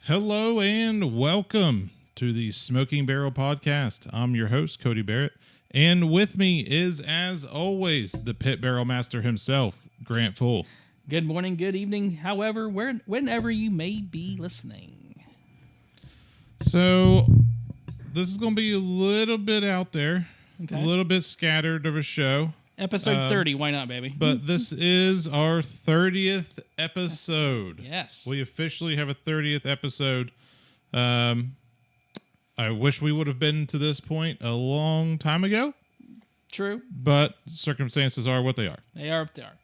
Hello and welcome to the Smoking Barrel Podcast. I'm your host, Cody Barrett, and with me is, as always, the Pit Barrel Master himself, Grant Full. Good morning, good evening, however, whenever you may be listening. So, this is going to be a little bit out there, Okay. a little bit scattered of a show. Episode 30, why not, baby? But this is our 30th episode. Yes. We officially have a 30th episode. I wish we would have been to this point a long time ago. True. But circumstances are what they are. They are what they are.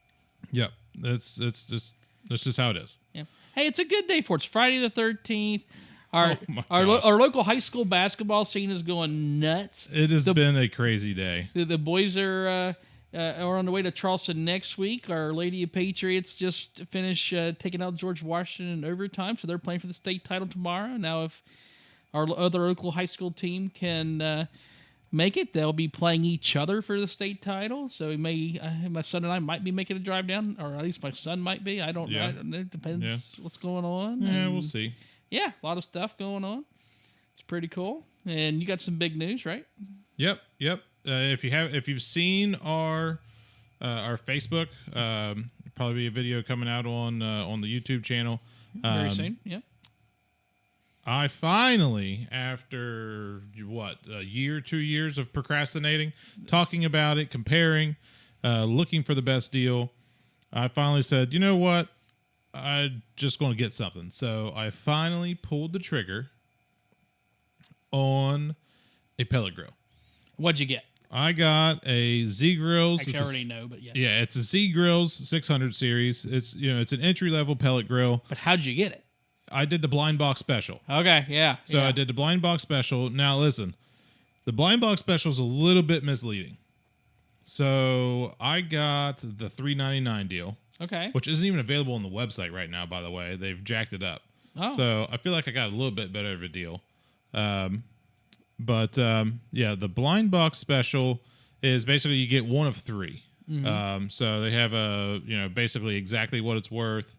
Yep. That's just how it is. Yeah. Hey, it's a good day for it. It's Friday the 13th. Oh Our local high school basketball scene is going nuts. It has been a crazy day. The boys are on the way to Charleston next week. Our Lady of Patriots just finished taking out George Washington in overtime, so they're playing for the state title tomorrow. Now, if our other local high school team can make it, they'll be playing each other for the state title. So we may, my son and I might be making a drive down, or at least my son might be. I don't know. It depends what's going on. Yeah, we'll see. Yeah, a lot of stuff going on. It's pretty cool. And you got some big news, right? Yep. If you've seen our Facebook, probably be a video coming out on the YouTube channel Very soon. Yep. I finally, after a year, 2 years of procrastinating, talking about it, comparing, looking for the best deal, I finally said, you know what? I'm just going to get something. So I finally pulled the trigger on a pellet grill. What'd you get? I got a Z Grills. Actually, I already know, but yeah. Yeah, it's a Z Grills 600 series. It's an entry level pellet grill. But how'd you get it? I did the blind box special. Okay, yeah. So I did the blind box special. Now listen, the blind box special is a little bit misleading. So I got the $3.99 deal. Okay. Which isn't even available on the website right now, by the way. They've jacked it up. Oh. So I feel like I got a little bit better of a deal. But the blind box special is basically you get one of three. Mm-hmm. So they have basically exactly what it's worth.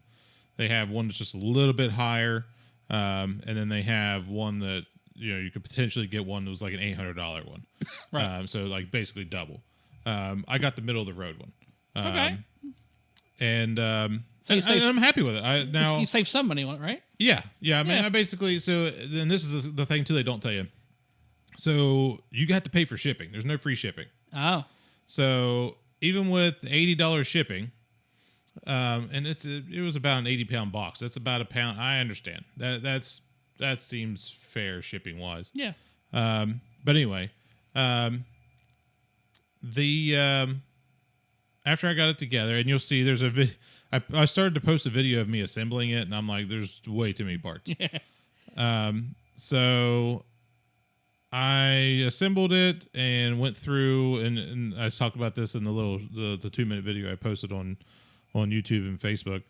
They have one that's just a little bit higher. And then they have one that, you could potentially get one that was like an $800 one. Right. So like basically double. I got the middle of the road one. Okay. And I'm happy with it. You save some money on it, right? Yeah. I mean, I basically, so then this is the thing too, they don't tell you. So you have to pay for shipping. There's no free shipping. Oh. So even with $80 shipping, and it was about an 80-pound box. That's about a pound. I understand that seems fair shipping wise. Yeah. But anyway, after I got it together, and you'll see there's I started to post a video of me assembling it, and I'm like, there's way too many parts. Yeah. So I assembled it and went through, and I talked about this in the 2-minute video I posted on YouTube and Facebook.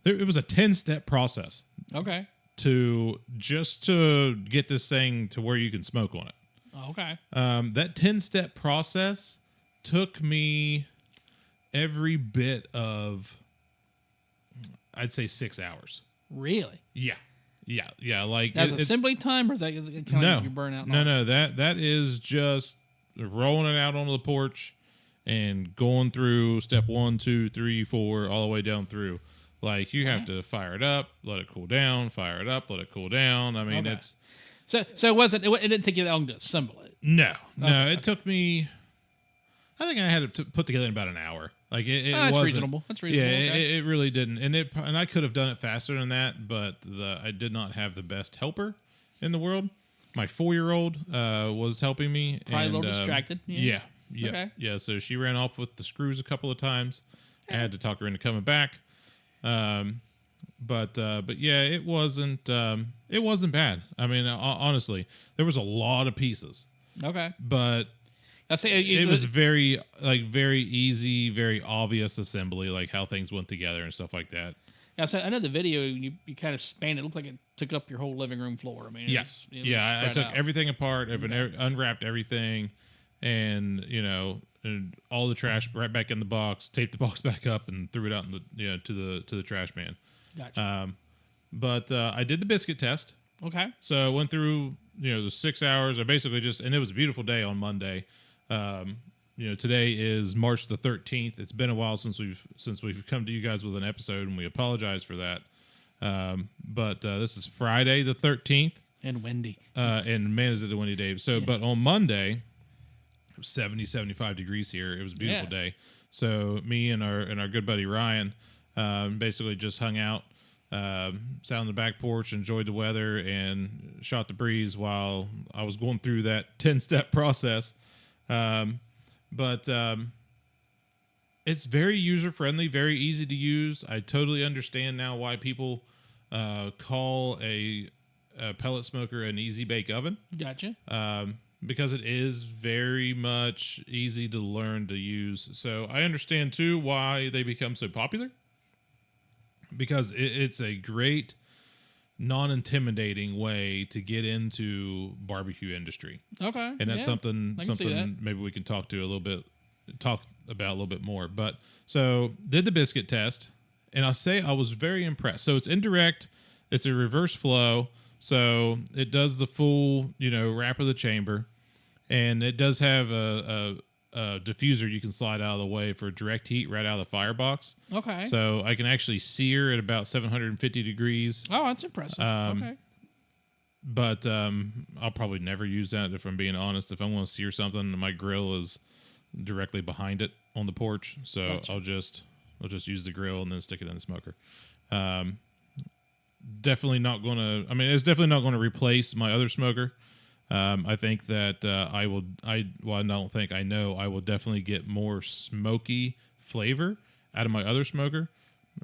It was a 10-step process. Okay. To get this thing to where you can smoke on it. Okay. That 10-step process took me every bit of, I'd say, 6 hours. Really? Yeah. Like that's assembly time, or is that kind of you burn out? No. That is just rolling it out onto the porch and going through step 1, 2, 3, 4, all the way down through. Like you have to fire it up, let it cool down, fire it up, let it cool down. I mean, it's so it didn't take you that long to assemble it. No. It took me. I think I had it put together in about an hour. Like it that's wasn't reasonable. That's reasonable. Yeah, okay. it really didn't, and I could have done it faster than that, but I did not have the best helper in the world. My 4-year-old was helping me. Probably a little distracted. Yeah. Okay. Yeah. So she ran off with the screws a couple of times. I had to talk her into coming back. But yeah, it wasn't bad. I mean, honestly, there was a lot of pieces. Okay. But it was very easy, very obvious assembly, like how things went together and stuff like that. Yeah, so I know the video you kind of spanned. It looked like it took up your whole living room floor. I mean, I took everything apart. I've unwrapped everything, and and all the trash right back in the box. Taped the box back up and threw it out in the to the trash man. Gotcha. But I did the biscuit test. Okay. So I went through, the 6 hours. I basically and it was a beautiful day on Monday. Today is March the 13th. It's been a while since we've come to you guys with an episode, and we apologize for that. But this is Friday the 13th. And windy. And man, is it a windy day. So, but on Monday, it was 70, 75 degrees here. It was a beautiful day. So me and our good buddy Ryan basically just hung out, sat on the back porch, enjoyed the weather, and shot the breeze while I was going through that 10-step process. But it's very user-friendly, very easy to use. I totally understand now why people call a pellet smoker an easy bake oven. Gotcha. Because it is very much easy to learn to use. So I understand too why they become so popular, because it's a great non-intimidating way to get into barbecue industry. Okay. And that's something that. maybe we can talk about a little bit more. But so did the biscuit test, and I'll say I was very impressed. So it's indirect, it's a reverse flow. So it does the full, wrap of the chamber, and it does have a diffuser you can slide out of the way for direct heat right out of the firebox. Okay. So I can actually sear at about 750 degrees. Oh, that's impressive. Okay. But I'll probably never use that, if I'm being honest. If I want to sear something, my grill is directly behind it on the porch, so gotcha. I'll just use the grill and then stick it in the smoker. Definitely not going to. I mean, it's definitely not going to replace my other smoker. I think that I know I will definitely get more smoky flavor out of my other smoker.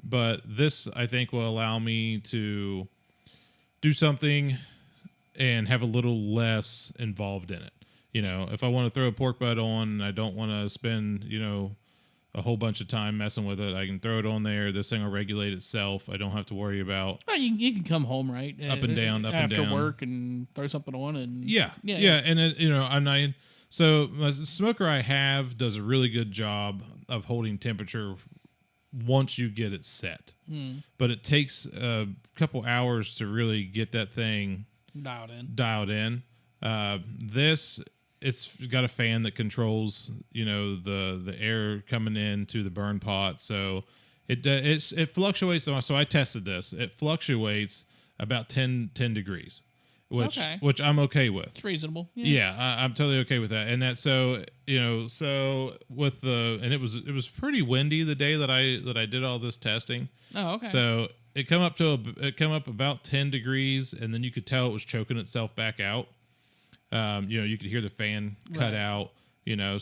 But this, I think, will allow me to do something and have a little less involved in it. If I want to throw a pork butt on and I don't want to spend, a whole bunch of time messing with it, I can throw it on there. This thing will regulate itself. I don't have to worry about. Well, you can come home, right? Up and down, after work, and throw something on, and yeah. And it, so the smoker I have does a really good job of holding temperature once you get it set. But it takes a couple hours to really get that thing dialed in. It's got a fan that controls, the air coming into the burn pot. So it fluctuates. So I tested this. It fluctuates about 10 degrees, which I'm okay with. It's reasonable. Yeah, I'm totally okay with that. And that, so with and it was pretty windy the day that I did all this testing. Oh, okay. So it come up about 10 degrees, and then you could tell it was choking itself back out. You could hear the fan cut out,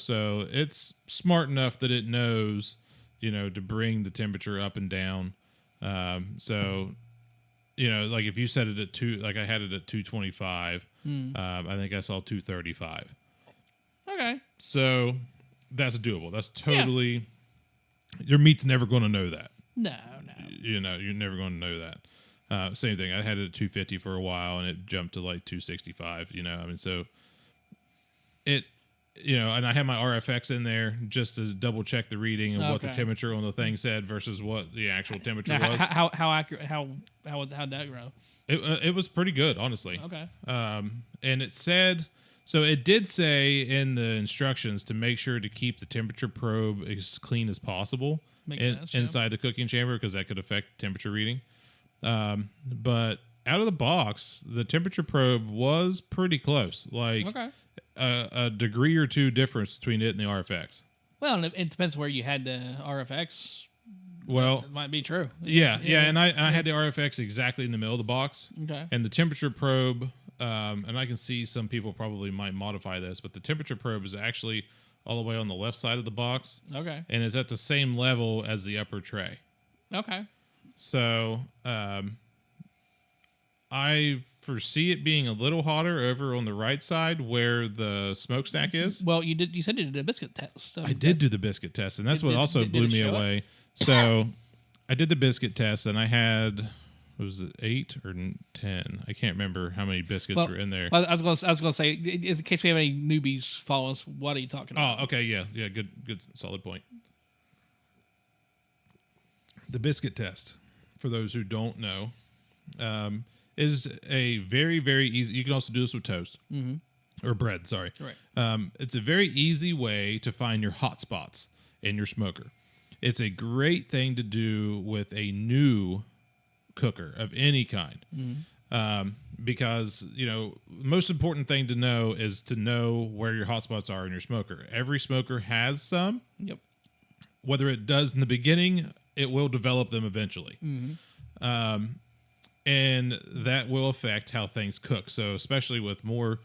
so it's smart enough that it knows, to bring the temperature up and down. So, like if you set it at like I had it at 225, I think I saw 235. Okay. So that's doable. That's totally, your meat's never going to know that. No. You're never going to know that. Same thing. I had it at 250 for a while, and it jumped to like 265. So it, and I had my RFX in there just to double check the reading of what the temperature on the thing said versus what the actual temperature was. How accurate? How'd that grow? It was pretty good, honestly. Okay. And it said, so it did say in the instructions to make sure to keep the temperature probe as clean as possible inside the cooking chamber, because that could affect temperature reading. But out of the box, the temperature probe was pretty close, like a degree or two difference between it and the RFX. Well, it depends where you had the RFX. Well, it might be true. Yeah. And I had the RFX exactly in the middle of the box. Okay. And the temperature probe, and I can see some people probably might modify this, but the temperature probe is actually all the way on the left side of the box. Okay. And it's at the same level as the upper tray. Okay. So I foresee it being a little hotter over on the right side where the smokestack is. Well, you said you did a biscuit test. I did do the biscuit test, and that's what also blew me away. So I did the biscuit test, and I had, was it 8 or 10? I can't remember how many biscuits were in there. I was gonna say, in case we have any newbies follow us, what are you talking about? Oh, okay, yeah, good, solid point. The biscuit test, for those who don't know, is a very, very easy. You can also do this with toast or bread. Sorry. Right. It's a very easy way to find your hot spots in your smoker. It's a great thing to do with a new cooker of any kind. Because, the most important thing to know is to know where your hot spots are in your smoker. Every smoker has some. Yep. Whether it does in the beginning, it will develop them eventually. And that will affect how things cook. So especially with more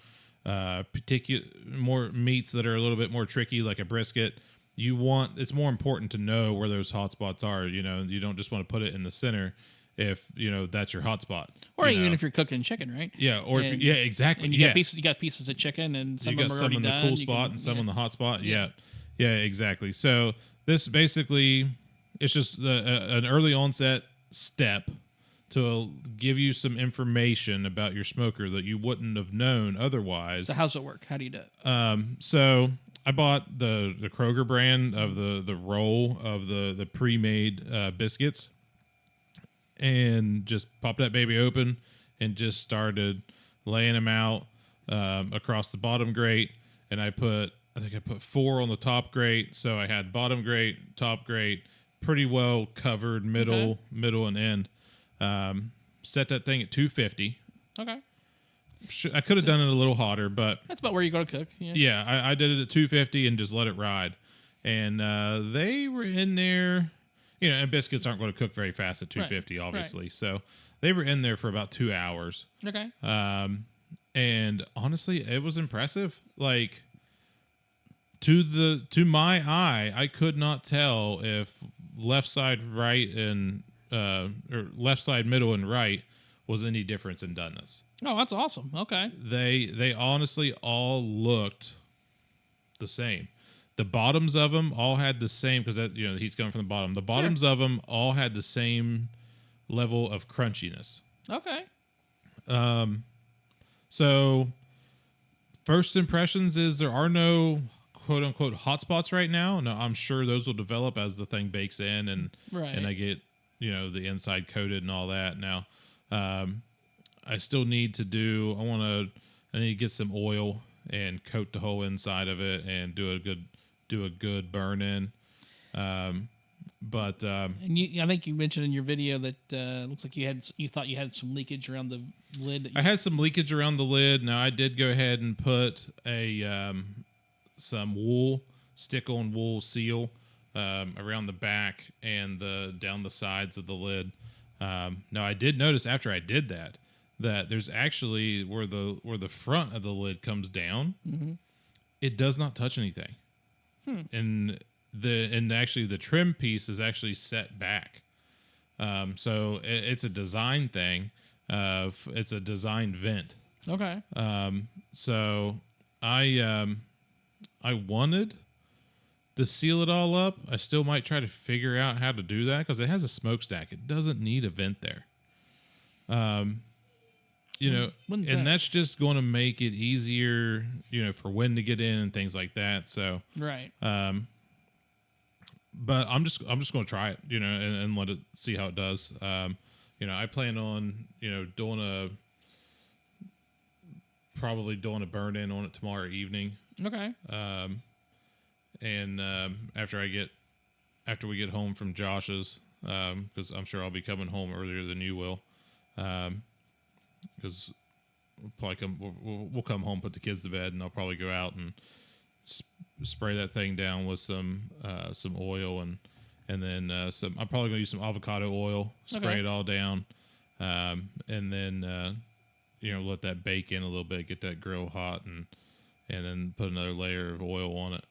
more meats that are a little bit more tricky, like a brisket, it's more important to know where those hot spots are. You don't just want to put it in the center if that's your hot spot. Or even if you're cooking chicken, right? Yeah, or exactly. And you got pieces of chicken, and some you of got them are some already in the done. cool spot and some in the hot spot. Yeah. Yeah, exactly. So this basically, it's just an early onset step to give you some information about your smoker that you wouldn't have known otherwise. So how's it work? How do you do it? So I bought the Kroger brand of the roll of the pre-made biscuits, and just popped that baby open and just started laying them out across the bottom grate. And I think I put 4 on the top grate, so I had bottom grate, top grate, pretty well covered, middle and end. Set that thing at 250. Okay. I could have done it a little hotter, but that's about where you're going to cook. Yeah, I did it at 250 and just let it ride. And they were in there, and biscuits aren't going to cook very fast at 250, obviously. Right. So they were in there for about 2 hours. Okay. And honestly, it was impressive. Like, to my eye, I could not tell if left side, right, and or left side, middle, and right was any difference in doneness. Oh, that's awesome. Okay. They honestly all looked the same. The bottoms of them all had the same, because the heat's coming from the bottom. The bottoms of them all had the same level of crunchiness. Okay. So first impressions is there are no quote unquote hot spots right now. No, I'm sure those will develop as the thing bakes in and I get the inside coated and all that. Now, I still need to I need to get some oil and coat the whole inside of it and do a good burn in. And I think you mentioned in your video that looks like you thought you had some leakage around the lid. I had some leakage around the lid. Now I did go ahead and put some wool, stick-on wool seal around the back and down the sides of the lid. Now I did notice after I did that there's actually where the front of the lid comes down, it does not touch anything, and actually the trim piece is actually set back. So it's a design thing. It's a design vent. Okay. So I wanted to seal it all up. I still might try to figure out how to do that because it has a smokestack. It doesn't need a vent there. And that's just going to make it easier, for wind to get in and things like that. So right. But I'm just going to try it, and let it see how it does. I plan on, probably doing a burn in on it tomorrow evening. Okay. And after we get home from Josh's, because I'm sure I'll be coming home earlier than you will, because we'll come home, put the kids to bed, and I'll probably go out and spray that thing down with some oil and then I'm probably gonna use some avocado oil, spray it all down, and then let that bake in a little bit, get that grill hot, and then put another layer of oil on it,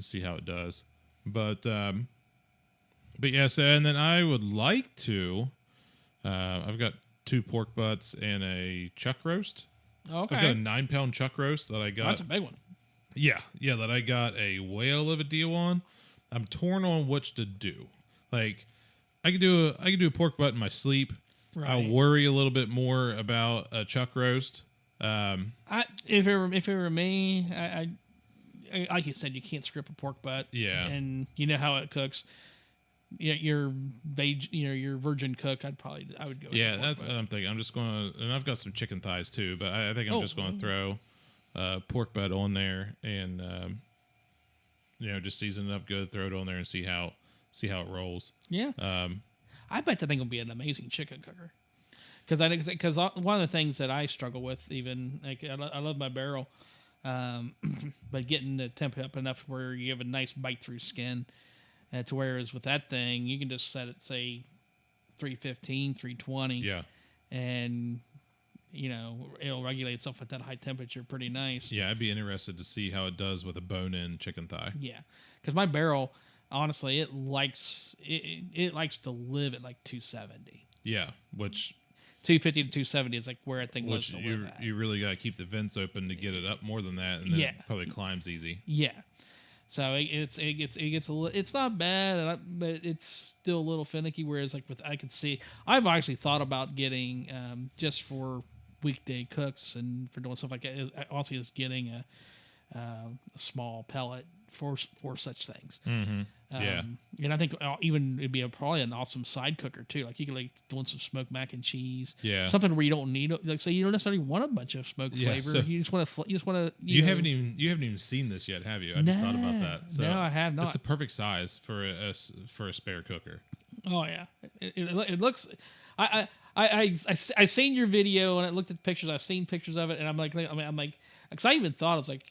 see how it does. But yeah, so and then I would like to. I've got 2 pork butts and a chuck roast. Okay. I've got a 9-pound chuck roast that I got. That's a big one. Yeah, that I got a whale of a deal on. I'm torn on which to do. Like, I could do a pork butt in my sleep. Right. I worry a little bit more about a chuck roast. If it were me, I like you said, you can't script a pork butt. Yeah. And you know how it cooks. your your virgin cook, I would go. Yeah, with that's what I'm thinking. I'm just going to, and I've got some chicken thighs too, but I think I'm just going to throw pork butt on there and just season it up good, throw it on there, and see how it rolls. Yeah. I bet that thing will be an amazing chicken cooker. Because one of the things that I struggle with, even like I love my barrel, but getting the temp up enough where you have a nice bite through skin, to whereas with that thing you can just set it say 315, 320, Yeah, and it'll regulate itself at that high temperature pretty nice. yeah, I'd be interested to see how it does with a bone-in chicken thigh. Yeah, because my barrel, honestly, it likes to live at like 270. Yeah, which 250 to 270 is like where I think was to live at. You really got to keep the vents open to get it up more than that, and then it probably climbs easy. Yeah, so it gets a little. It's not bad, but it's still a little finicky. Whereas like I could see, I've actually thought about getting just for weekday cooks and for doing stuff like that. Also, is getting a small pellet for such things. Mm-hmm. Yeah, and I think even it'd be probably an awesome side cooker too. Like you could like doing some smoked mac and cheese. Yeah, something where you don't need like say you don't necessarily want a bunch of smoked flavor. So you just want to. You haven't even seen this yet, have you? I just thought about that. So no, I have not. It's a perfect size for a spare cooker. Oh yeah, it looks. I seen your video and I looked at the pictures. I've seen pictures of it, and I'm like, because I even thought I was like,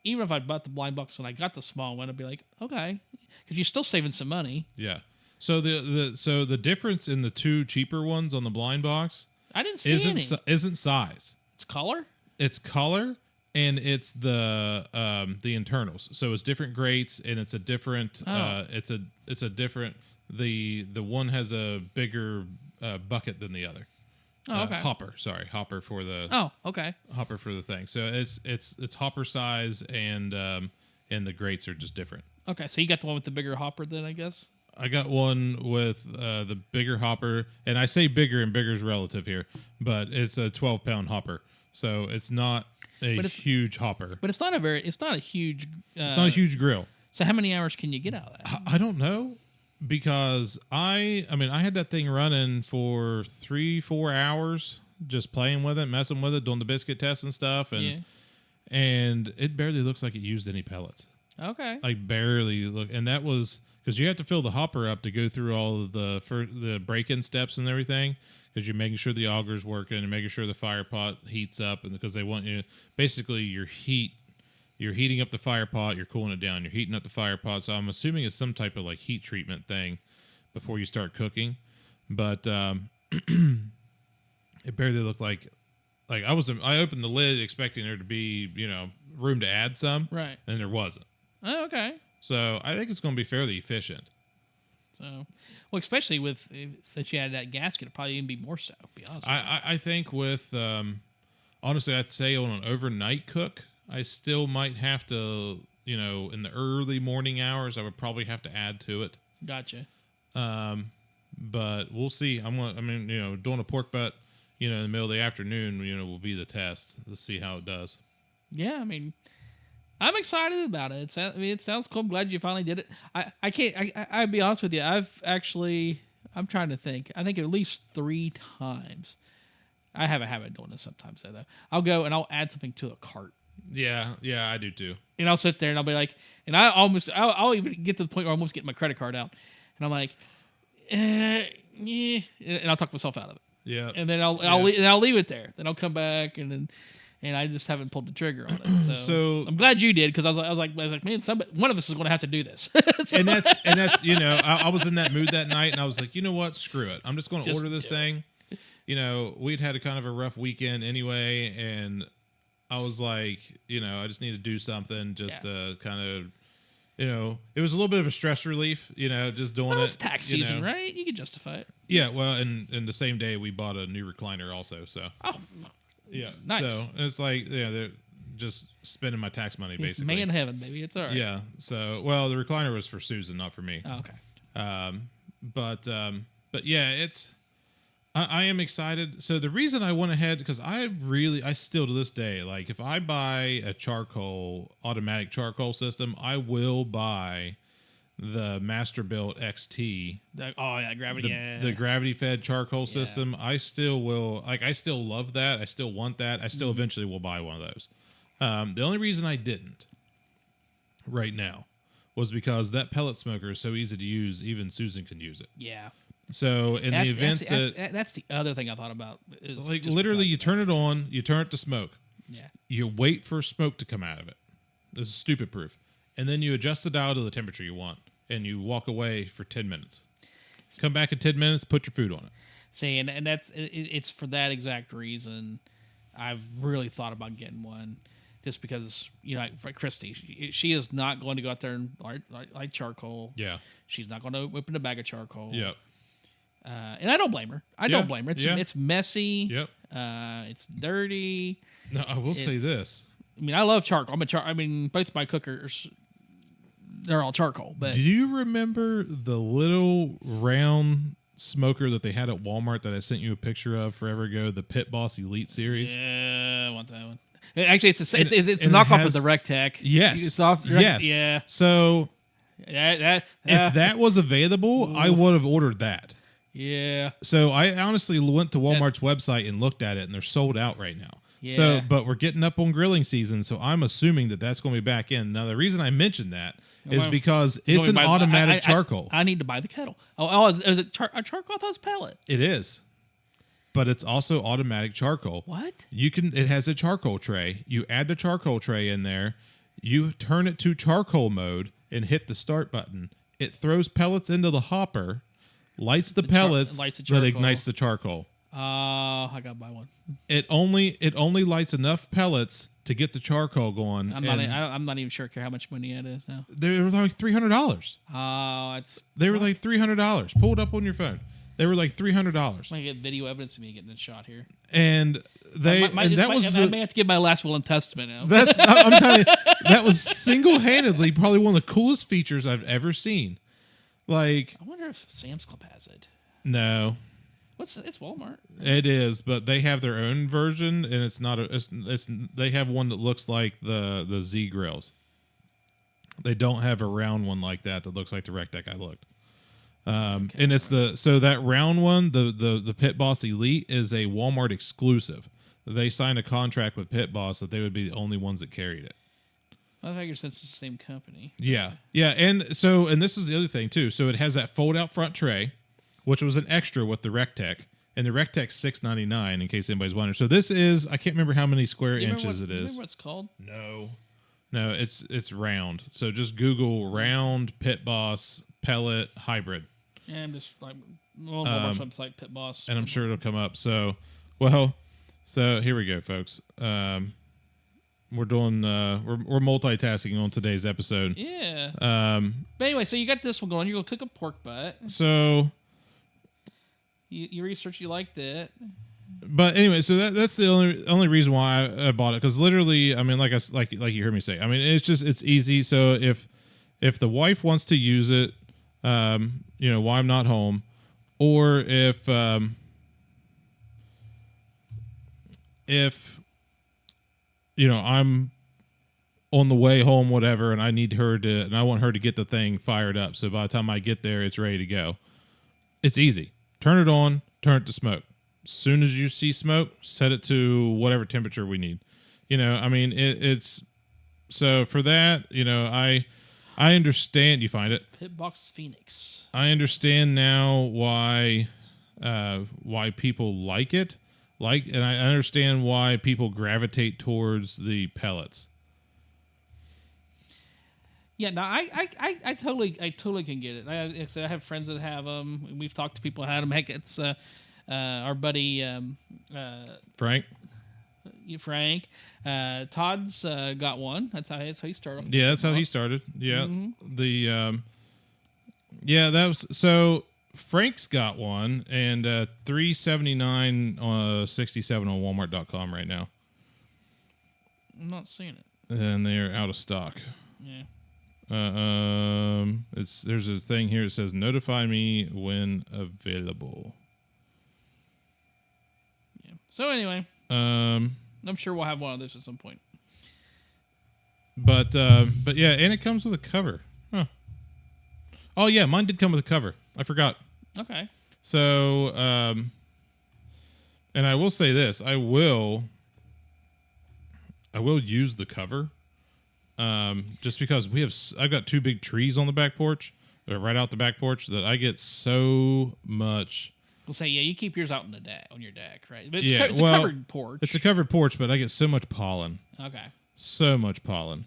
even if I bought the blind box and I got the small one, I'd be like, okay, because you're still saving some money. Yeah. So the difference in the two cheaper ones on the blind box, I didn't see isn't size. It's color. It's color, and it's the internals. So it's different grates, and it's a different. It's a different. The one has a bigger bucket than the other. Oh, okay. Hopper for the. Oh, okay. Hopper for the thing. So it's hopper size, and the grates are just different. Okay, so you got the one with the bigger hopper then, I guess. I got one with the bigger hopper, and I say bigger, and bigger is relative here, but it's a 12-pound hopper, so it's not a huge hopper. But it's not a huge. It's not a huge grill. So how many hours can you get out of that? I don't know, because I had that thing running for 3-4 hours, just playing with it, messing with it, doing the biscuit tests and stuff, and it barely looks like it used any pellets. Okay. Like barely look, and that was because you have to fill the hopper up to go through all of the break-in steps and everything, because you're making sure the auger's working and making sure the fire pot heats up, and because they want you basically you're heating up the fire pot, you're cooling it down, you're heating up the fire pot. So I'm assuming it's some type of like heat treatment thing before you start cooking, but it barely looked like I opened the lid expecting there to be room to add some, right, and there wasn't. Oh, okay. So I think it's going to be fairly efficient. So, well, especially since you had that gasket, it'd probably even be more so. To be honest. I think with honestly, I'd say on an overnight cook, I still might have to in the early morning hours, I would probably have to add to it. Gotcha. But we'll see. Doing a pork butt, in the middle of the afternoon, will be the test. Let's see how it does. Yeah, I'm excited about it. It sounds cool. I'm glad you finally did it. I'll be honest with you. I'm trying to think. I think at least 3 times. I have a habit of doing this sometimes, though. I'll go and I'll add something to a cart. Yeah, I do too. And I'll sit there and I'll be like, and I'll even get to the point where I almost get my credit card out. And I'm like, yeah. And I'll talk myself out of it. Yeah. And then I'll leave it there. Then I'll come back and I just haven't pulled the trigger on it. So I'm glad you did, because I was like, man, one of us is going to have to do this. and that's I was in that mood that night, and I was like, you know what, screw it. I'm just going to order this thing. We'd had a kind of a rough weekend anyway, and I was like, I just need to do something just to kind of, it was a little bit of a stress relief, just doing it. It's tax season, right? You can justify it. Yeah, well, and the same day we bought a new recliner also, so. Oh. Yeah, nice. So it's like they're just spending my tax money basically. Man heaven, baby, it's all right. Yeah. So the recliner was for Susan, not for me. Oh, okay. But yeah, I am excited. So the reason I went ahead, because I still to this day, like if I buy a automatic charcoal system, I will buy the Masterbuilt XT, gravity. the gravity fed charcoal Yeah. system. I still will I still love that. I still want that. I still Mm-hmm. eventually will buy one of those. The only reason I didn't right now was because that pellet smoker is so easy to use. Even Susan can use it. Yeah. So in the event that's the other thing I thought about is like just literally because you of turn it on, you turn it to smoke. Yeah. You wait for smoke to come out of it. This is stupid proof. And then you adjust the dial to the temperature you want, and you walk away for 10 minutes. Come back in 10 minutes, put your food on it. See, and that's it's for that exact reason I've really thought about getting one, just because for Christy, she is not going to go out there and light charcoal. Yeah. She's not going to whip in a bag of charcoal. Yep. And I don't blame her. I don't blame her. It's messy. Yep. It's dirty. No, I will say this. I mean, I love charcoal. Both my cookers, they're all charcoal. But do you remember the little round smoker that they had at Walmart that I sent you a picture of forever ago? The Pit Boss Elite series. Yeah, I want that one. Actually, it's a and knockoff of the Rectech. Yes. It's off. Yes. Yeah. So If that was available, I would have ordered that. Yeah. So I honestly went to Walmart's website and looked at it, and they're sold out right now. Yeah. So, but we're getting up on grilling season, so I'm assuming that that's going to be back in. Now, the reason I mentioned that is Well, because it's an automatic charcoal. I need to buy the kettle. Is it a charcoal? I thought it was pellet. It is, but it's also automatic charcoal. What? It has a charcoal tray. You add the charcoal tray in there. You turn it to charcoal mode and hit the start button. It throws pellets into the hopper, lights the pellets, lights the that charcoal. ignites the charcoal. I gotta buy one. It only lights enough pellets to get the charcoal going. I'm not even sure how much money it is now. They were like $300. They were like $300. Pull it up on your phone. They were like $300. I'm gonna get video evidence of me getting a shot here. And I may have to give my last will and testament now. I'm telling you, that was single-handedly probably one of the coolest features I've ever seen. Like, I wonder if Sam's Club has it. No. It's Walmart. It is, but they have their own version, and it's not they have one that looks like the Z grills. They don't have a round one like that looks like the Rectech I looked. Okay, and it's that round one, the Pit Boss Elite is a Walmart exclusive. They signed a contract with Pit Boss that they would be the only ones that carried it. I figured since it's the same company. Yeah. Yeah, and this was the other thing too. So it has that fold out front tray, which was an extra with the Rectech, and the Rectech's $6.99 in case anybody's wondering. So this is, I can't remember how many square inches it is. Remember what it's called? No, it's round. So just Google round Pit Boss pellet hybrid. Yeah, I'm just like Walmart's website, Pit Boss, and I'm sure it'll come up. So here we go, folks. We're doing we're multitasking on today's episode. Yeah. But anyway, so you got this one going. You're gonna cook a pork butt. So. You research, you liked it. But anyway, so that's the only reason why I bought it, because literally, I mean, like you heard me say, I mean, it's easy. So if the wife wants to use it, while I'm not home, or if I'm on the way home, whatever, and I want her to get the thing fired up. So by the time I get there, it's ready to go. It's easy. Turn it on, turn it to smoke. As soon as you see smoke, set it to whatever temperature we need. I mean, it's so for that, I understand. You find it? Pitbox Phoenix. I understand now why people like it. And I understand why people gravitate towards the pellets. Yeah, no, I totally can get it. I have friends that have them. We've talked to people who had them. Heck, it's our buddy Frank. Frank. Todd's got one. That's how he started. Yeah, that's how he started. Yeah, Mm-hmm. That was so. Frank's got one, and $379 67 on Walmart.com right now. I'm not seeing it. And they're out of stock. Yeah. There's a thing here that says notify me when available. Yeah. So anyway, I'm sure we'll have one of those at some point. But yeah, and it comes with a cover. Huh. Oh yeah, mine did come with a cover. I forgot. Okay. So, and I will say this: I will use the cover, just because I've got 2 big trees on the back porch, right out the back porch, that I get so much. We'll say, yeah, you keep yours out on your deck, right? But Yeah, it's a covered porch. It's a covered porch, but I get so much pollen. Okay. So much pollen.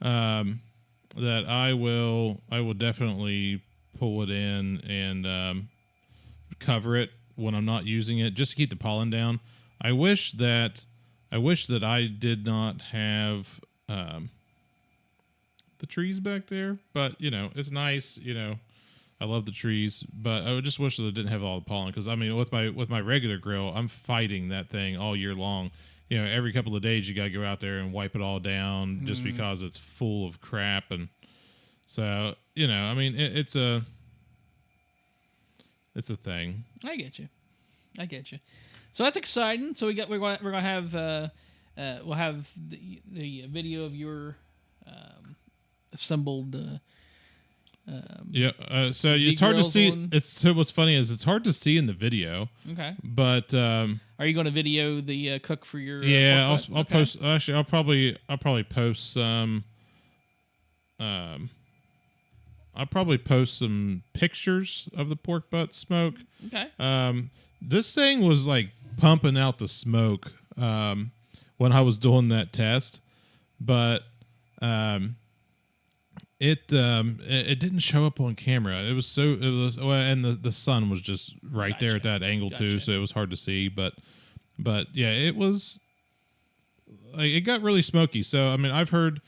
That I will definitely pull it in and cover it when I'm not using it, just to keep the pollen down. I wish that I did not have the trees back there, but it's nice. I love the trees, but I would just wish that it didn't have all the pollen, because I mean, with my regular grill, I'm fighting that thing all year long. Every couple of days you got to go out there and wipe it all down, just because it's full of crap. And so, I mean, it's a thing. I get you. So that's exciting. So we're gonna have we'll have the video of your assembled. So it's hard to see. What's funny is it's hard to see in the video. Okay. But are you going to video the cook for your? Yeah, I'll post. Actually, I'll probably post some. I'll probably post some pictures of the pork butt smoke. Okay. This thing was like pumping out the smoke when I was doing that test, but it didn't show up on camera. It was and the sun was just right there at that angle too, so it was hard to see. But yeah, it was like, it got really smoky. So I mean, I've heard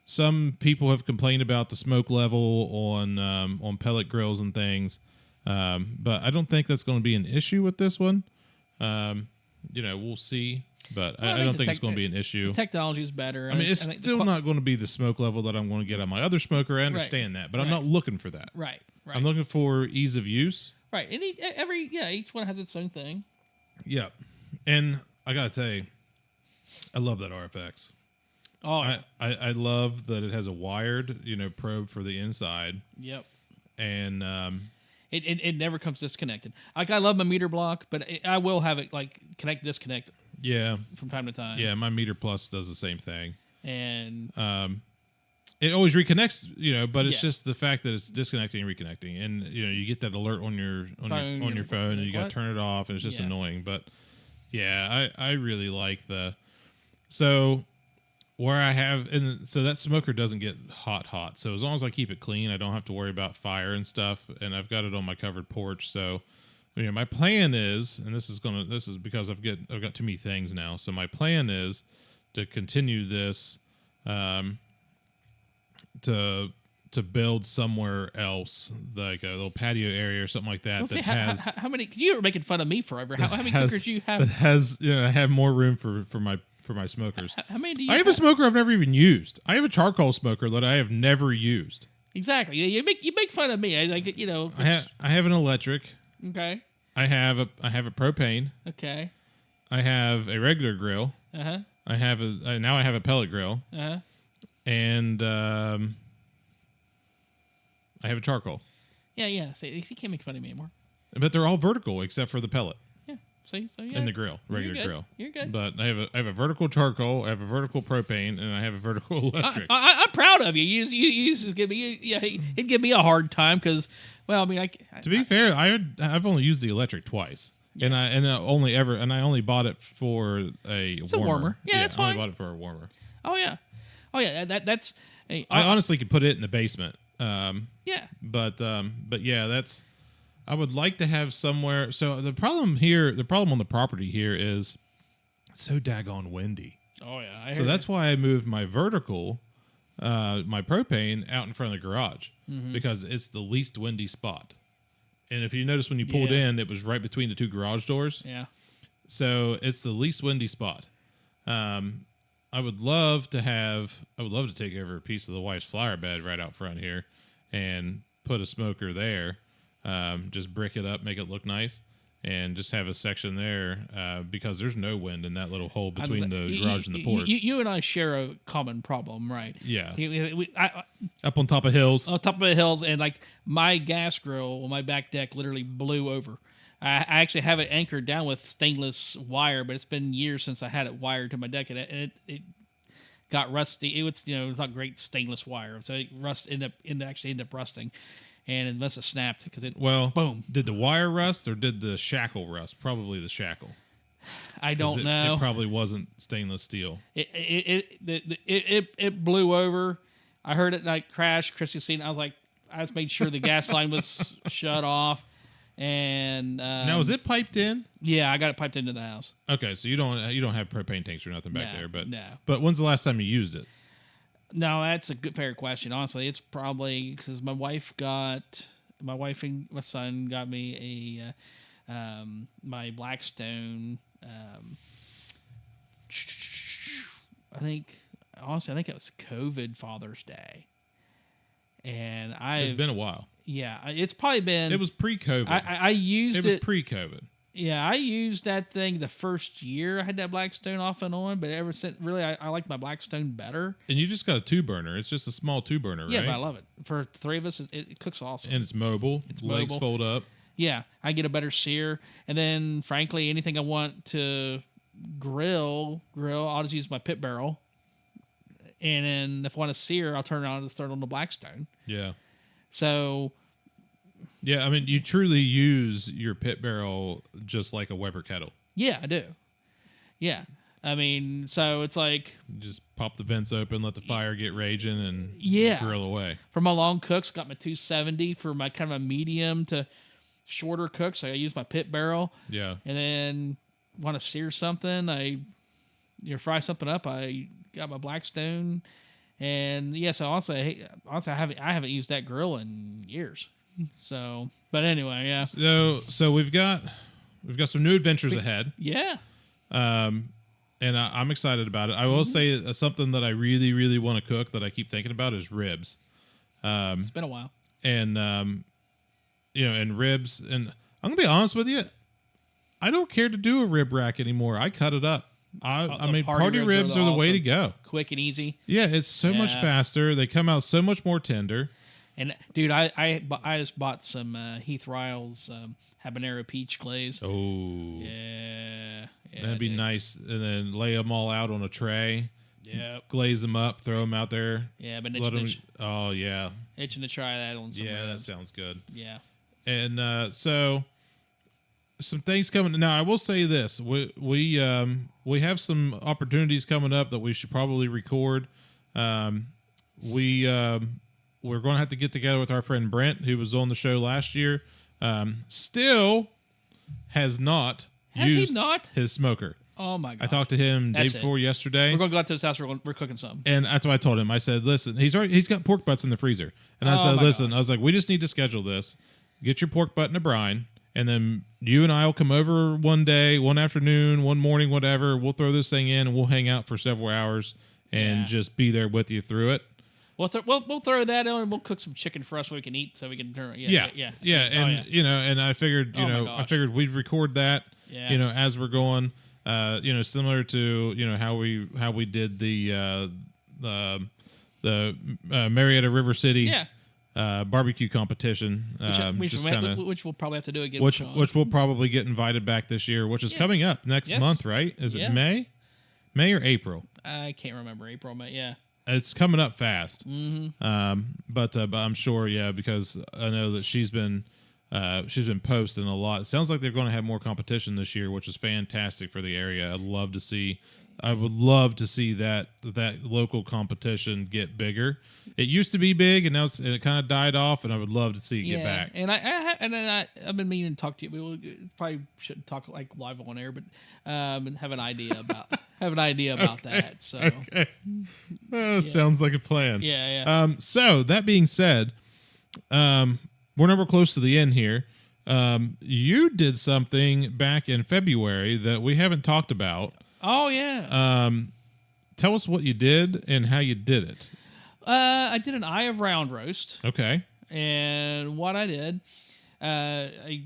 some people have complained about the smoke level on pellet grills and things, but I don't think that's going to be an issue with this one. We'll see. But I don't think it's going to be an issue. The technology is better. I mean, it's still not going to be the smoke level that I'm going to get on my other smoker. I understand that, but I'm not looking for that. Right. I'm looking for ease of use. Right. And each one has its own thing. Yeah. And I got to tell you, I love that RFX. Oh, yeah. I love that it has a wired, probe for the inside. Yep. And it never comes disconnected. Like, I love my meter block, but I will have it like connect disconnect. Yeah. From time to time. Yeah, my Meter Plus does the same thing. And it always reconnects, but it's just the fact that it's disconnecting and reconnecting, and you get that alert on your phone, and you got to turn it off, and it's just annoying. But yeah, I really like so that smoker doesn't get hot. So as long as I keep it clean, I don't have to worry about fire and stuff, and I've got it on my covered porch. So my plan is, and this is because I've got too many things now. So my plan is to continue this, to build somewhere else, like a little patio area or something like that. How many? You were making fun of me forever. How many cookers do you have? That has have more room for my smokers. How many do you? I have a smoker I've never even used. I have a charcoal smoker that I have never used. Exactly. You make fun of me. I have an electric. Okay. I have a propane. Okay. I have a regular grill. Uh-huh. I have a pellet grill. Uh-huh. And I have a charcoal. Yeah. See, you can't make fun of me anymore. But they're all vertical except for the pellet. Yeah. See, so yeah. And the grill, regular grill. You're good. But I have a vertical charcoal, I have a vertical propane, and I have a vertical electric. I'm proud of you. You used to give me it'd give me a hard time because, well, I mean, to be fair, I've only used the electric twice. Yeah. And I only bought it for a warmer. Yeah, that's fine. I only bought it for a warmer. Oh yeah. That's. I honestly could put it in the basement. Yeah. But yeah, I would like to have somewhere. So the problem on the property here is it's so daggone windy. Oh yeah. So that's why I moved my vertical, my propane out in front of the garage, because it's the least windy spot. And if you notice when you pulled in, it was right between the two garage doors. Yeah. So it's the least windy spot. I would love to take over a piece of the wife's flower bed right out front here and put a smoker there. Just brick it up, make it look nice. and just have a section there because there's no wind in that little hole between the garage and the porch. You and I share a common problem, right? Yeah. I, Up on top of hills. on top of the hills, and like my gas grill on my back deck literally blew over. I actually have it anchored down with stainless wire, but it's been years since I had it wired to my deck, and it got rusty. It was it's not great stainless wire, so it ended up rusting, and it must have snapped because it boom. Did the wire rust or did the shackle rust? Probably the shackle. I don't know. It probably wasn't stainless steel. It blew over. I heard it like crash. Christy seen. I just made sure the gas line was shut off. And now is it piped in? Yeah, I got it piped into the house. Okay, so you don't have propane tanks or nothing back there, but no. But when's the last time you used it? No, that's a fair question. Honestly, it's probably because my wife and my son got me a my Blackstone. I think it was COVID Father's Day, and it's been a while. Yeah, it's probably been. It was pre-COVID. I used it. It was pre-COVID. Yeah, I used that thing the first year I had that Blackstone off and on, but ever since, really, I like my Blackstone better. And you just got a 2-burner. It's just a small 2-burner, right? Yeah, but I love it. For 3 of us, it cooks awesome. And it's mobile. Legs fold up. Yeah, I get a better sear. And then, frankly, anything I want to grill, I'll just use my pit barrel. And then if I want to sear, I'll turn it on and start on the Blackstone. Yeah. So, yeah, I mean, you truly use your pit barrel just like a Weber kettle. Yeah, I do. Yeah. I mean, so it's like... You just pop the vents open, let the fire get raging, and grill away. For my long cooks, got my 270 for my kind of a medium to shorter cooks. So I use my pit barrel. Yeah. And then want to sear something, fry something up, I got my Blackstone. And yeah, so honestly, I haven't used that grill in years. So, but anyway, yeah. So we've got some new adventures ahead. Yeah. And I'm excited about it. I will say something that I really, really want to cook that I keep thinking about is ribs. It's been a while. And and ribs. And I'm gonna be honest with you, I don't care to do a rib rack anymore. I cut it up. I mean, party ribs are the way to go. Quick and easy. Yeah, it's so much faster. They come out so much more tender. And dude, I just bought some Heath Riles habanero peach glaze. Oh, yeah, that'd be nice. And then lay them all out on a tray. Yeah, glaze them up, throw them out there. Yeah, but oh yeah, itching to try that on some. Yeah, that sounds good. Yeah, and so. Some things coming now. I will say this: we have some opportunities coming up that we should probably record. We're going to have to get together with our friend Brent, who was on the show last year. Still has not used his smoker. Oh my god! I talked to him day before yesterday. We're going to go out to his house. We're cooking something. And that's what I told him. I said, "Listen, he's got pork butts in the freezer." And I said, "Listen," gosh. I was like, "We just need to schedule this. Get your pork butt in a brine." And then you and I will come over one day, one afternoon, one morning, whatever. We'll throw this thing in and we'll hang out for several hours and just be there with you through it. We'll throw that in and we'll cook some chicken for us so we can eat, so we can turn. Yeah. And and I figured, we'd record that, as we're going, similar to how we did the Marietta River City. Yeah. Barbecue competition, which we'll probably have to do again. Which we'll probably get invited back this year, which is coming up next month, right? Is it May or April? I can't remember. April, May. Yeah, it's coming up fast. Mm-hmm. But I'm sure, because I know that she's been posting a lot. It sounds like they're going to have more competition this year, which is fantastic for the area. I would love to see that local competition get bigger. It used to be big, and now it kind of died off, and I would love to see it get back. And I've been meaning to talk to you. We probably shouldn't talk like live on air, but have an idea about that. So sounds like a plan. Yeah. So that being said, we're nowhere close to the end here. You did something back in February that we haven't talked about. Oh yeah. Tell us what you did and how you did it. I did an eye of round roast. Okay. And what I did, I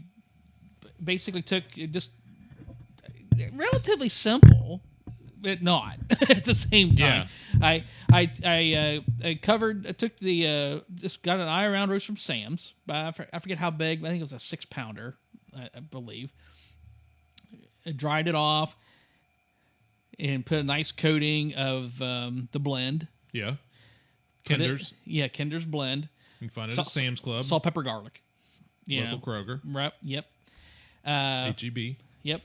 basically took just relatively simple, but not at the same time. Yeah. I covered. I took the just got an eye around roast from Sam's. I forget how big. I think it was a 6-pounder, I believe. I dried it off and put a nice coating of the blend. Yeah. Kinder's. Kinder's blend. You can find it at Sam's Club. Salt, pepper, garlic. Local Kroger. Right. Yep. HEB. Yep.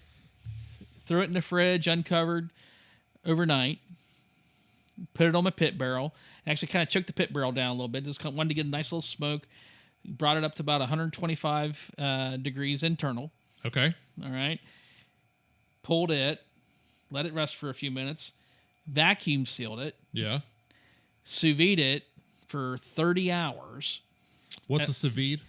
Threw it in the fridge, uncovered, overnight. Put it on my pit barrel. Actually, kind of choked the pit barrel down a little bit. Just wanted to get a nice little smoke. Brought it up to about 125 degrees internal. Okay. All right. Pulled it. Let it rest for a few minutes. Vacuum sealed it. Yeah. Sous vide it for 30 hours. What's a sous vide?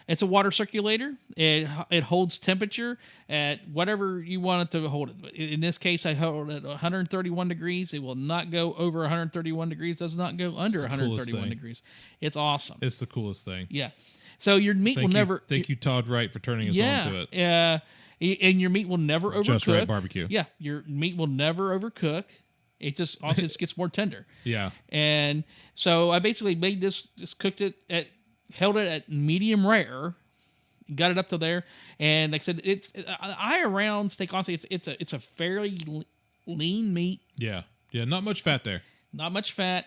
It's a water circulator. It holds temperature at whatever you want it to hold it. In this case, I hold it at 131 degrees. It will not go over 131 degrees. Does not go under 131 degrees. It's awesome. It's the coolest thing. Yeah. So your meat will never... Thank you, Todd Wright, for turning us on to it. Yeah. And your meat will never overcook. Just Right Barbecue. Yeah. Your meat will never overcook. It just also just gets more tender. Yeah. And so I basically made this, just cooked it held it at medium rare, got it up to there, and like I said, it's eye around steak. Honestly, it's a fairly lean meat. Yeah, not much fat there. Not much fat,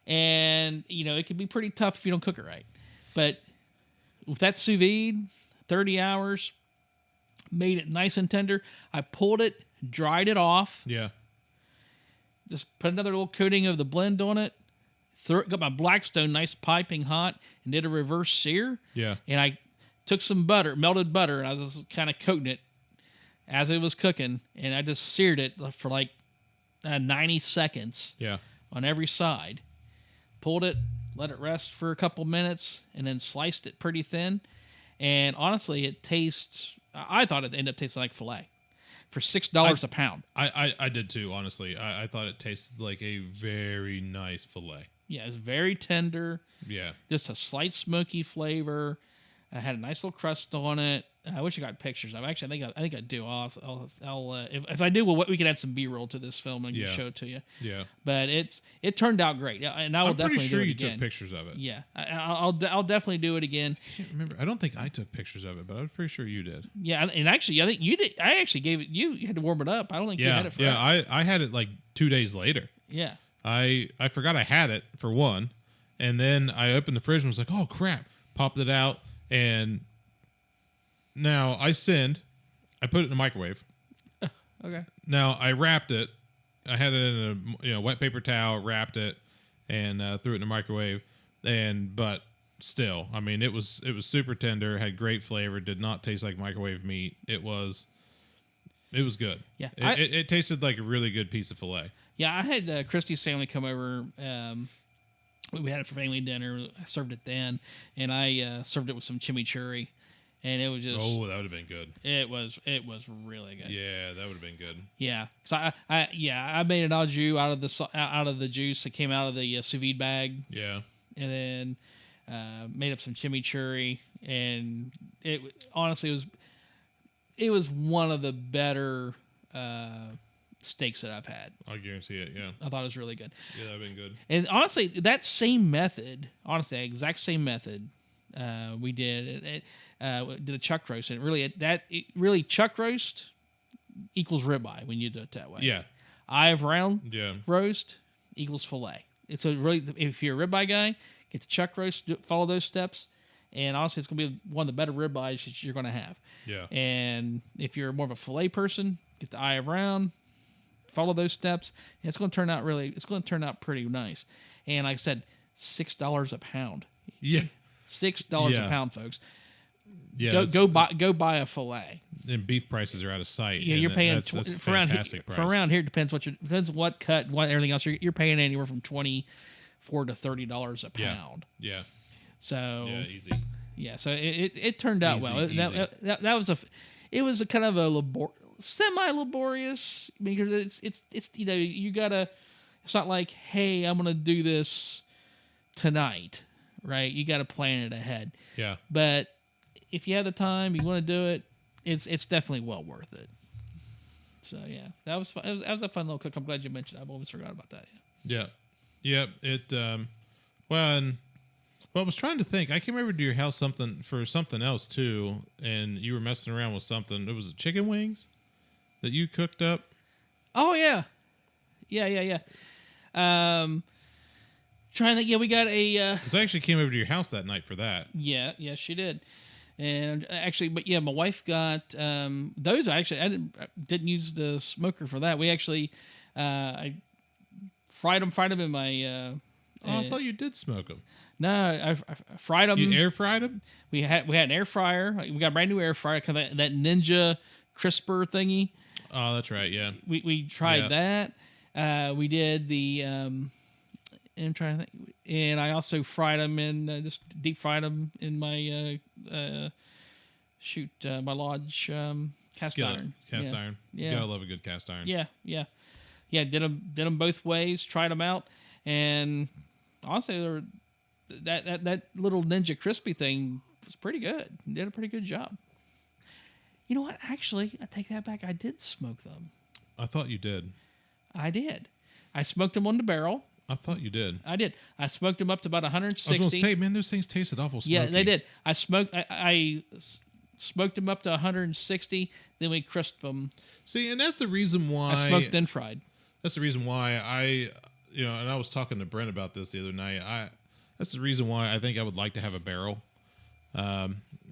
and it can be pretty tough if you don't cook it right. But with that sous vide, 30 hours, made it nice and tender. I pulled it, dried it off. Yeah. Just put another little coating of the blend on it. Got my Blackstone nice piping hot and did a reverse sear. Yeah. And I took some butter, melted butter, and I was just kind of coating it as it was cooking, and I just seared it for like 90 seconds. Yeah. On every side. Pulled it, let it rest for a couple minutes, and then sliced it pretty thin. And honestly, it tastes. I thought it ended up tasting like filet. For $6 a pound. I did too, honestly. I thought it tasted like a very nice filet. Yeah, it's very tender. Yeah. Just a slight smoky flavor. I had a nice little crust on it. I wish I got pictures of it. Actually, I think I do. If I do, we can add some B-roll to this film and show it to you. Yeah. But it turned out great, and I will definitely do it again. I'm pretty sure you took pictures of it. Yeah, I'll definitely do it again. I can't remember. I don't think I took pictures of it, but I'm pretty sure you did. Yeah, and actually, I think you did. I actually gave it. You had to warm it up. I don't think you had it for. Yeah, I had it like 2 days later. Yeah. I forgot I had it for one, and then I opened the fridge and was like, "Oh crap!" Popped it out, and now I put it in the microwave. Okay. Now I wrapped it. I had it in a wet paper towel, wrapped it, and threw it in the microwave. But still, I mean, it was super tender, had great flavor, did not taste like microwave meat. It was good. Yeah, it tasted like a really good piece of filet. Yeah, I had Christy's family come over. We had it for family dinner. I served it then, and I served it with some chimichurri, and it was just. Oh, that would have been good. It was really good. Yeah, that would have been good. Yeah, so I made an au jus out of the juice that came out of the sous vide bag. Yeah, and then made up some chimichurri, and it honestly was one of the better steaks that I've had. I guarantee it, yeah. I thought it was really good. Yeah, that would have been good. And honestly, that same method, exact same method, we did. Did a chuck roast, and really chuck roast equals ribeye when you do it that way. Yeah. Eye of round roast equals filet. It's if you're a ribeye guy, get the chuck roast, follow those steps, and honestly, it's going to be one of the better ribeyes that you're going to have. Yeah. And if you're more of a filet person, get the eye of round, follow those steps, and it's going to turn out pretty nice. And like I said, $6 a pound. Yeah. $6 a pound, folks. Yeah. Go buy a filet. And beef prices are out of sight. Yeah, you're paying that's a fantastic price. For around here, depends what cut, what everything else. You're paying anywhere from $24 to $30 a pound. Yeah. So easy. Yeah, so it turned out well. It was a kind of a semi-laborious, because it's you gotta. It's not like, hey, I'm gonna do this tonight, right? You gotta plan it ahead. Yeah. But if you have the time, you want to do it, it's definitely well worth it. So yeah, that was fun. That was a fun little cook. I'm glad you mentioned it. I've always forgot about that. Yeah. Yep. It well, I was trying to think. I came over to your house for something else too, and you were messing around with something. It was chicken wings that you cooked up. Oh yeah. Trying to think. Yeah, we got a. Because I actually came over to your house that night for that. Yeah, she did. And actually, but yeah, my wife got those. I didn't use the smoker for that. We actually, I fried them in my. I thought you did smoke them. No, I fried them. You air fried them? We had an air fryer. We got a brand new air fryer, kind of that Ninja crisper thingy. Oh, that's right. Yeah. We tried that. We did the. I'm trying to think. And I also fried them in just deep fried them in my my Lodge cast Skillet. iron. Cast iron. Yeah. You gotta love a good cast iron. Yeah. Did them both ways. Tried them out, and honestly, that little Ninja crispy thing was pretty good. Did a pretty good job. You know what? Actually, I take that back. I did smoke them. I thought you did. I did. I smoked them on the barrel. I thought you did. I did. I smoked them up to about 160. I was going to say, man, those things tasted awful smoky. Yeah, they did. I smoked them up to 160. Then we crisped them. See, and that's the reason why I smoked then fried. That's the reason why and I was talking to Brent about this the other night. That's the reason why I think I would like to have a barrel,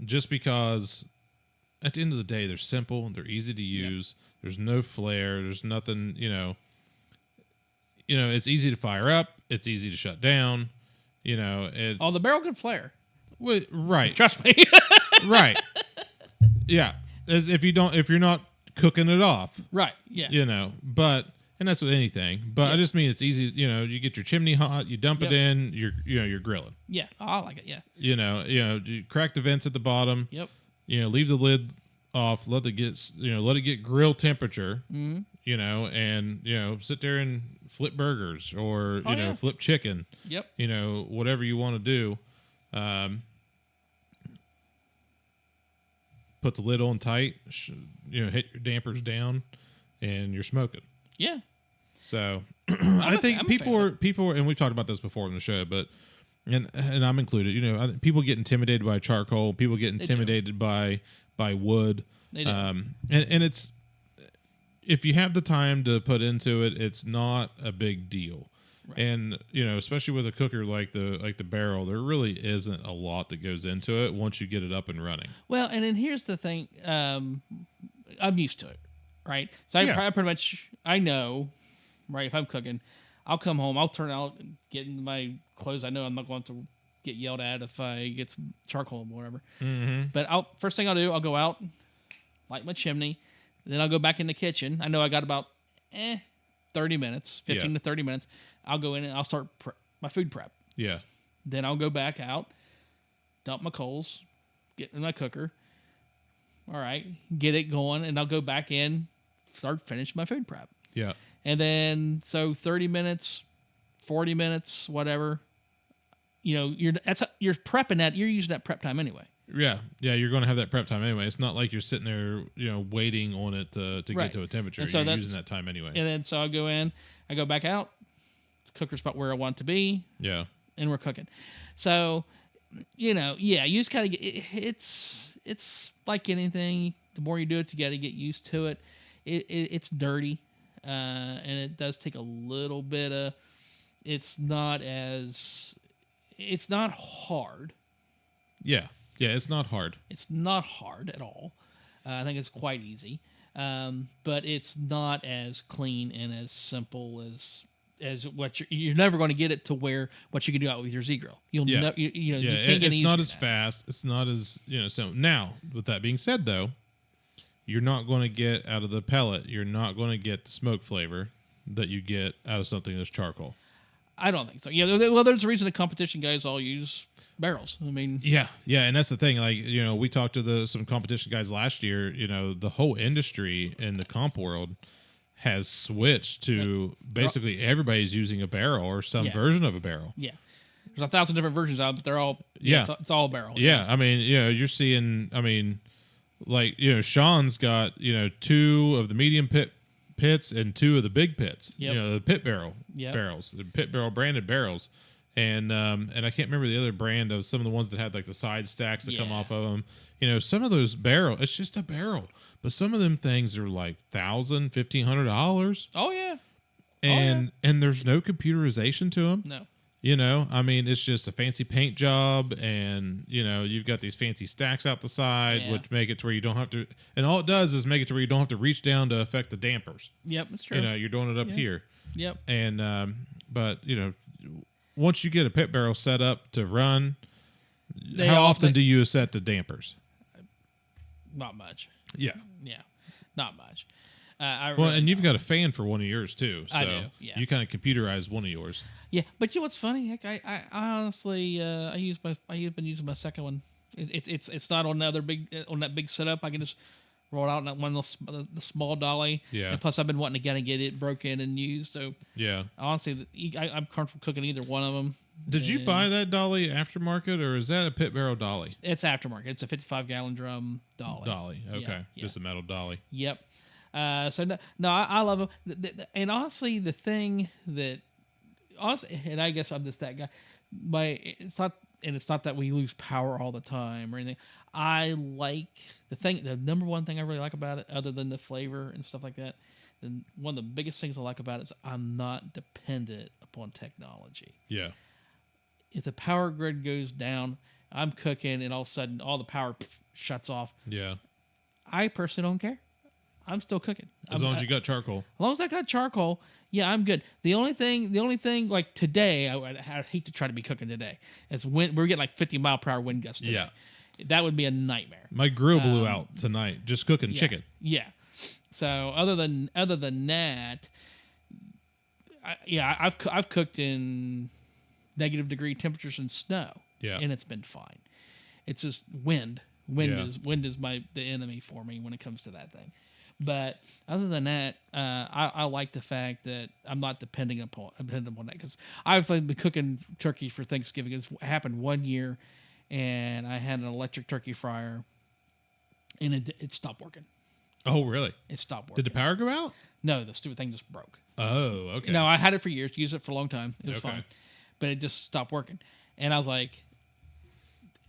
just because at the end of the day, they're simple, they're easy to use. Yep. There's no flare. There's nothing, it's easy to fire up. It's easy to shut down. It's the barrel can flare. Well, right. Trust me. Right. Yeah. As if you're not cooking it off. Right. Yeah. And that's with anything. But I just mean it's easy. You get your chimney hot, you dump it in, you're grilling. Yeah. Oh, I like it. Yeah. You crack the vents at the bottom. Yep. Leave the lid off. Let it get grill temperature. Mm-hmm. And sit there and flip burgers or flip chicken. Yep. Whatever you want to do. Put the lid on tight. Hit your dampers down, and you're smoking. Yeah. So I think people are, and we've talked about this before in the show, but and I'm included. I think people get intimidated by charcoal. People get intimidated by wood. They do. And it's, if you have the time to put into it, it's not a big deal. Right. And especially with a cooker like the barrel, there really isn't a lot that goes into it once you get it up and running. Well, and then here's the thing: I'm used to it, right? So I pretty much know, right? If I'm cooking, I'll come home, I'll turn out, get in my clothes. I know I'm not going to get yelled at if I get some charcoal or whatever. Mm-hmm. But first thing I'll do, I'll go out, light my chimney, then I'll go back in the kitchen. I know I got about 30 minutes, 15 to 30 minutes. I'll go in and I'll start my food prep. Yeah. Then I'll go back out, dump my coals, get in my cooker. All right, get it going, and I'll go back in, finish my food prep. Yeah. And then, so 30 minutes, 40 minutes, whatever, you're prepping that. You're using that prep time anyway. Yeah. Yeah. You're going to have that prep time anyway. It's not like you're sitting there, waiting on it to get to a temperature. And so you're using that time anyway. And then, so I'll go in, I go back out, cooker's about where I want it to be. Yeah. And we're cooking. So, you just kind of it's like anything. The more you do it, you got to get used to it. It's dirty. And it does take a little bit of, it's not hard. Yeah. Yeah. It's not hard. It's not hard at all. I think it's quite easy. But it's not as clean and as simple as what you're never going to get it to where what you can do out with your Z grill. You can't get it's not as fast. It's not as so now with that being said though, you're not going to get out of the pellet, you're not going to get the smoke flavor that you get out of something that's charcoal. I don't think so. Yeah, well, there's a reason the competition guys all use barrels. I mean, yeah, and that's the thing. Like, we talked to some competition guys last year. The whole industry in the comp world has switched to basically everybody's using a barrel or some version of a barrel. Yeah, there's 1,000 different versions out, but they're all it's all barrel. Yeah, I mean, you're seeing. I mean, like, Sean's got, 2 of the medium pits and 2 of the big pits. Yep. The pit Yep. barrels, the pit barrel branded barrels. And I can't remember the other brand of some of the ones that had like the side stacks that come off of them. Some of those barrel, it's just a barrel, but some of them things are like $1,000, $1,500. Oh yeah. And there's no computerization to them. No. I mean, it's just a fancy paint job, and you've got these fancy stacks out the side, which make it to where you don't have to. And all it does is make it to where you don't have to reach down to affect the dampers. Yep, that's true. You're doing it up here. Yep. And but once you get a pit barrel set up to run, how often do you set the dampers? Not much. Yeah. Yeah, not much. And you've got a fan for one of yours too, so I do, yeah. you kind of computerized one of yours. Yeah, but you know what's funny? Heck, I honestly I've been using my second one. It's not on that big setup. I can just roll it out on one of the small dolly. Yeah. And plus, I've been wanting to get it broken and used. So yeah, honestly, I'm comfortable cooking either one of them. Did you buy that dolly aftermarket, or is that a pit barrel dolly? It's aftermarket. It's a 55-gallon drum dolly. Dolly, okay, Yeah. Just a metal dolly. Yep. So no, I love them. And honestly, the thing that, and I guess I'm just that guy. It's not that we lose power all the time or anything. I like the number one thing I really like about it, other than the flavor and stuff like that. And one of the biggest things I like about it is I'm not dependent upon technology. Yeah. If the power grid goes down, I'm cooking, and all of a sudden all the power shuts off. Yeah. I personally don't care. I'm still cooking. As long as you got charcoal. As long as I got charcoal, yeah, I'm good. The only thing like today, I'd hate to try to be cooking today. Is when we're getting like 50-mile-per-hour wind gusts today. Yeah. That would be a nightmare. My grill blew out tonight just cooking chicken. Yeah. So other than that, I've cooked in negative degree temperatures and snow. Yeah. And it's been fine. It's just wind. Wind is the enemy for me when it comes to that thing. But other than that, I like the fact that I'm not depending upon that, because I've been cooking turkey for Thanksgiving. It's happened one year, and I had an electric turkey fryer, and it stopped working. Oh, really? It stopped working. Did the power go out? No, the stupid thing just broke. Oh, okay. No, I had it for years, used it for a long time. It was fine, but it just stopped working, and I was like,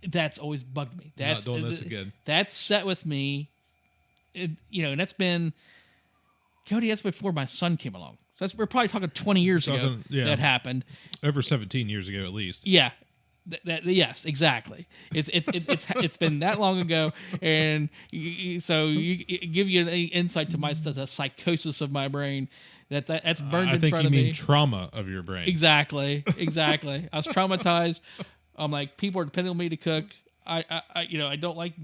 that's always bugged me. That's not doing this again. That's set with me. And that's been, Cody, that's before my son came along. So we're probably talking 20 years ago that happened. Over 17 years ago, at least. Yeah. Yes, exactly. It's been that long ago, and so it give you an insight to the psychosis of my brain that's burned in front of me. I think you mean trauma of your brain. Exactly. I was traumatized. I'm like, people are depending on me to cook. I don't like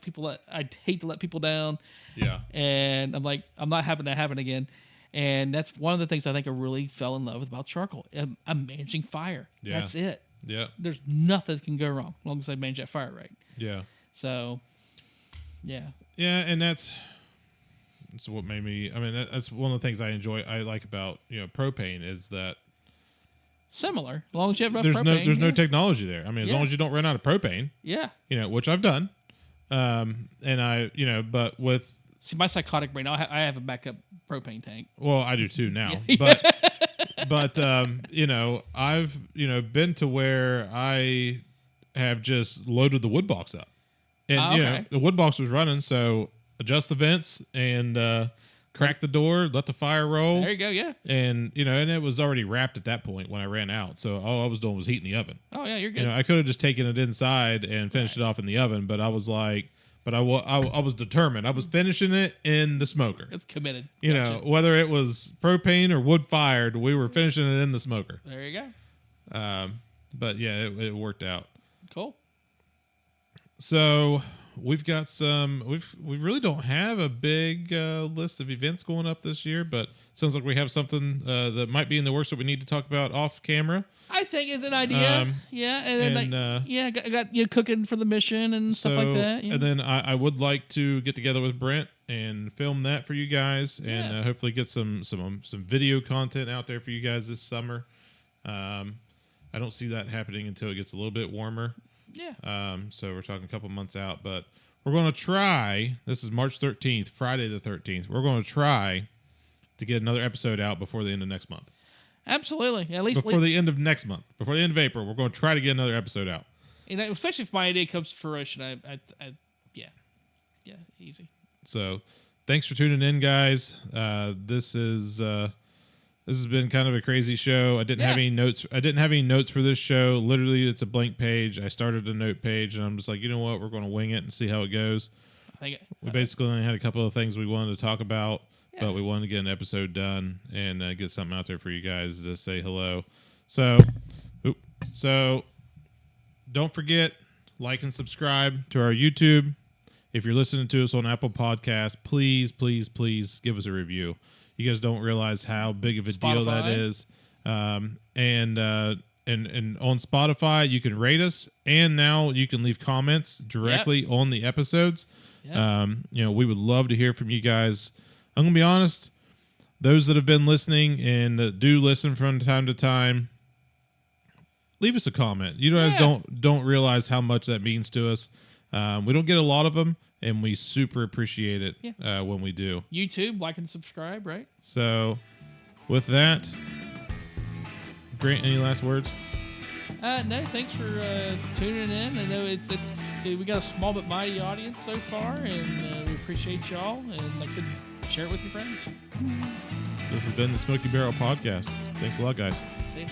people that I hate to let people down. Yeah. And I'm like, I'm not having that happen again. And that's one of the things I think I really fell in love with about charcoal. I'm managing fire. Yeah. That's it. Yeah. There's nothing that can go wrong as long as I manage that fire right. Yeah. So, yeah. Yeah, and that's what made me. I mean, that's one of the things I like about propane is that similar. As long as you have enough there's no technology there. I mean, as long as you don't run out of propane. Yeah. Which I've done. And but with my psychotic brain, I have a backup propane tank. Well, I do too now. But I've been to where I have just loaded the wood box up, and the wood box was running, so adjust the vents and crack the door, let the fire roll. There you go, yeah. And and it was already wrapped at that point when I ran out. So all I was doing was heating the oven. Oh yeah, you're good. I could have just taken it inside and finished it off in the oven, but I was like, I was determined. I was finishing it in the smoker. It's committed. Whether it was propane or wood fired, we were finishing it in the smoker. There you go. But yeah, it worked out. Cool. So we've got we really don't have a big list of events going up this year, but sounds like we have something that might be in the works that we need to talk about off camera. I think it's an idea. Yeah, and then I got you cooking for the mission and stuff like that. Yeah. And then I would like to get together with Brent and film that for you guys, and hopefully get some video content out there for you guys this summer. I don't see that happening until it gets a little bit warmer. Yeah. So we're talking a couple months out, but we're going to try. This is March 13th, Friday the 13th. We're going to try to get another episode out before the end of next month. Absolutely. At least before the end of next month, before the end of April, we're going to try to get another episode out. And especially if my idea comes to fruition, yeah, easy. So, thanks for tuning in, guys. This has been kind of a crazy show. I didn't have any notes. I didn't have any notes for this show. Literally, it's a blank page. I started a note page, and I'm just like, you know what? We're going to wing it and see how it goes. We basically only had a couple of things we wanted to talk about. But we wanted to get an episode done and get something out there for you guys to say hello. So don't forget, like and subscribe to our YouTube. If you're listening to us on Apple Podcasts, please, please, please give us a review. You guys don't realize how big of a deal that is. And on Spotify, you can rate us, and now you can leave comments directly on the episodes. We would love to hear from you guys. I'm going to be honest, those that have been listening and that do listen from time to time, leave us a comment. You guys don't realize how much that means to us. We don't get a lot of them, and we super appreciate it when we do. YouTube, like and subscribe, right? So, with that, Grant, any last words? No, thanks for tuning in. I know we got a small but mighty audience so far, and we appreciate y'all. And like I said, share it with your friends. This has been the Smoky Barrel Podcast. Thanks a lot, guys. See ya.